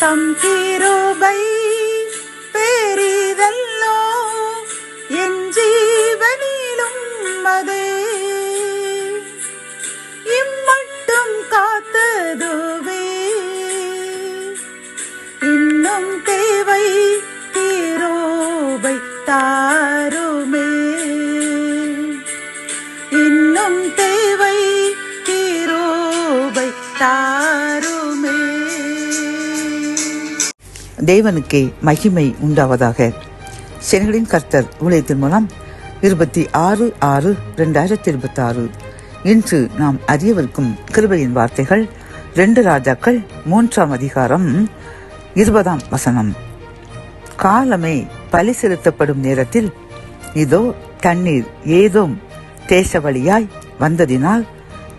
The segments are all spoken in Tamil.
தம் கிருபை பெரிதல்லோ என் ஜீவனிலும் அதே இம்மட்டும் காத்ததுவே இன்னும் தேவை கிருபை தாருமே இன்னும் தேவை கிருபை தாருமே. தேவனுக்கே மகிமை உண்டாவதாக. சென்களின் கர்த்தர் ஊழியத்தின் மூலம் 26/6/2026 இன்று நாம் அறியவிருக்கும் கிருபையின் வார்த்தைகள் 2 ராஜாக்கள் 3ஆம் அதிகாரம் 20ஆம் வசனம். காலமே பலி செலுத்தப்படும் நேரத்தில் இதோ தண்ணீர் ஏதோம் தேச வழியாய் வந்ததினால்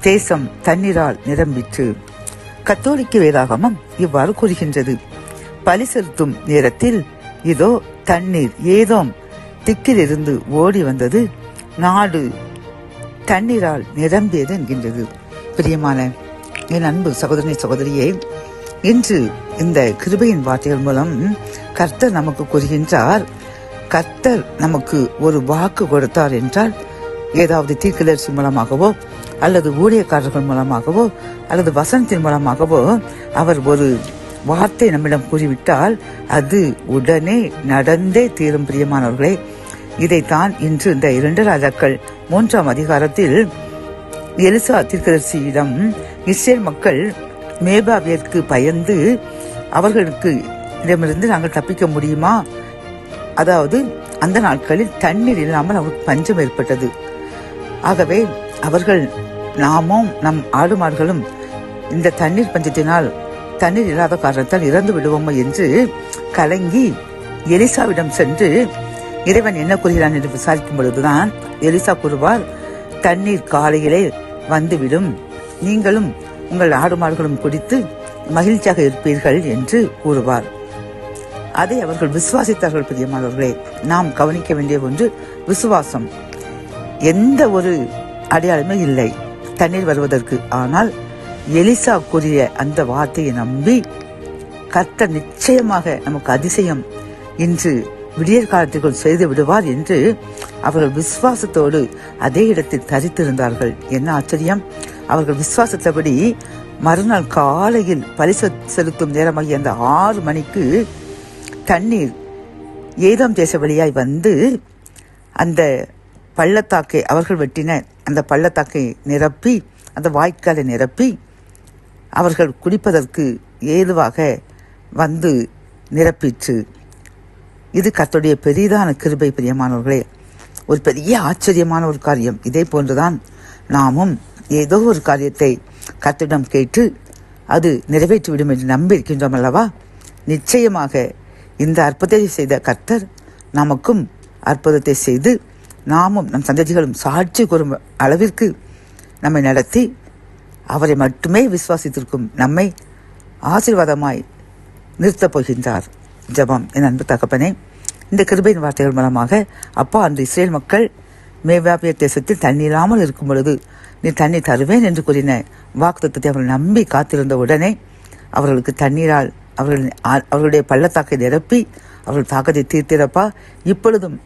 தேசம் தண்ணீரால் நிரம்பிற்று. கத்தோலிக்க வேதாகமம் இவ்வாறு கூறுகின்றது. பலி செலுத்தும் நேரத்தில் இதோ தண்ணீர் ஏதோம் திக்கிலிருந்து ஓடி வந்தது, நாடு தண்ணீரால் நிரம்பியது என்கின்றது. பிரியமான என் அன்பு சகோதரனை சகோதரியே, இன்று இந்த கிருபையின் வார்த்தைகள் மூலம் கர்த்தர் நமக்கு கூறுகின்றார். கர்த்தர் நமக்கு ஒரு வாக்கு கொடுத்தார் என்றால், ஏதாவது தீர்க்கதரிசி மூலமாகவோ அல்லது ஊழியக்காரர்கள் மூலமாகவோ அல்லது வசனத்தின் மூலமாகவோ அவர் ஒரு வார்த்தை நம்மிடம் கூறிவிட்டால் அது உடனே நடந்தே தீரும். பிரியமானவர்களே, இதைத்தான் இன்று இந்த 2 ராஜாக்கள் 3ஆம் அதிகாரத்தில் எலிசா தீர்க்கதரிசியிடம் இஸ்ரேல் மக்கள் மேபாவிற்கு பயந்து அவர்களுக்கு இடமிருந்து நாங்கள் தப்பிக்க முடியுமா, அதாவது அந்த நாட்களில் தண்ணீர் இல்லாமல் அவருக்கு பஞ்சம் ஏற்பட்டது. ஆகவே அவர்கள் நாமும் நம் ஆடு மாடுகளும் இந்த தண்ணீர் பஞ்சத்தினால் தண்ணீர் இல்லாத காரணத்தால் இறந்து விடுவோமா என்று கலங்கி எலிசாவிடம் சென்று இறைவன் என்ன கூறுகிறான் என்று விசாரிக்கும் பொழுதுதான் எலிசா கூறுவார், தண்ணீர் காலையிலே வந்துவிடும், நீங்களும் உங்கள் ஆடு மாடுகளும் குடித்து மகிழ்ச்சியாக இருப்பீர்கள் என்று கூறுவார். அதை அவர்கள் விசுவாசித்தார்கள். பிரியமானவர்களே, நாம் கவனிக்க வேண்டிய ஒன்று விசுவாசம். எந்த ஒரு அடையாளமே இல்லை தண்ணீர் வருவதற்கு. ஆனால் எலிசா கூறிய அந்த வார்த்தையை நம்பி கர்த்தர் நிச்சயமாக நமக்கு அதிசயம் இன்று விடியற் காலத்திற்குள் செய்து விடுவார் என்று அவர்கள் விசுவாசத்தோடு அதே இடத்தில் தரித்திருந்தார்கள். என்ன ஆச்சரியம்! அவர்கள் விசுவாசத்தபடி மறுநாள் காலையில் பலி செலுத்தும் நேரமாகிய அந்த 6 மணிக்கு தண்ணீர் ஏதோம் தேச வழியாய் வந்து அந்த பள்ளத்தாக்கை அவர்கள் வெட்டின அந்த பள்ளத்தாக்கை நிரப்பி, அந்த வாய்க்காலை நிரப்பி அவர்கள் குடிப்பதற்கு ஏதுவாக வந்து நிரப்பிற்று. இது கர்த்தருடைய பெரிதான கிருபை. பிரியமானவர்களே, ஒரு பெரிய ஆச்சரியமான ஒரு காரியம். இதே போன்றுதான் நாமும் ஏதோ ஒரு காரியத்தை கர்த்தரிடம் கேட்டு அது நிறைவேற்றிவிடும் என்று நம்பி இருக்கின்றோம் அல்லவா? நிச்சயமாக இந்த அற்புதத்தை செய்த கர்த்தர் நமக்கும் அற்புதத்தை செய்து நாமும் நம் சந்ததிகளும் சாட்சி கூறும் அளவிற்கு நம்மை நடத்தி அவரை மட்டுமே விசுவாசித்திருக்கும் நம்மை ஆசீர்வாதமாய் நிறுத்தப் போகின்றார். ஜெபம். என் அன்பு தகப்பனே, இந்த கிருபையின் வார்த்தைகள் மூலமாக அப்பா, அன்று இஸ்ரேல் மக்கள் மேபாபிய தேசத்தில் தண்ணீராமல் இருக்கும் பொழுது நீ தண்ணீர் தருவேன் என்று கூறின வாக்குத்தத்தத்தை அவர்கள் நம்பி காத்திருந்த உடனே அவர்களுக்கு தண்ணீரால் அவர்களுடைய பள்ளத்தாக்கை நிரப்பி அவர்கள் தாக்கத்தை தீர்த்திரப்பா. இப்பொழுதும்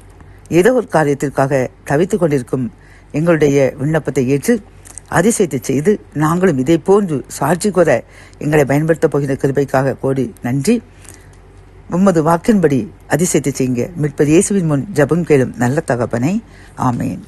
ஏதோ ஒரு காரியத்திற்காக தவித்துக் கொண்டிருக்கும் எங்களுடைய விண்ணப்பத்தை ஏற்று அதிசயத்தை செய்து நாங்களும் இதை போன்று சாட்சி கூற எங்களை பயன்படுத்தப் போகிற கிருபைக்காக கோடி நன்றி. உமது வாக்கின்படி அதிசயத்தை செய்யுங்க. மீட்பர் இயேசுவின் முன் ஜெபம் கேளும் நல்ல தகப்பனே. ஆமேன்.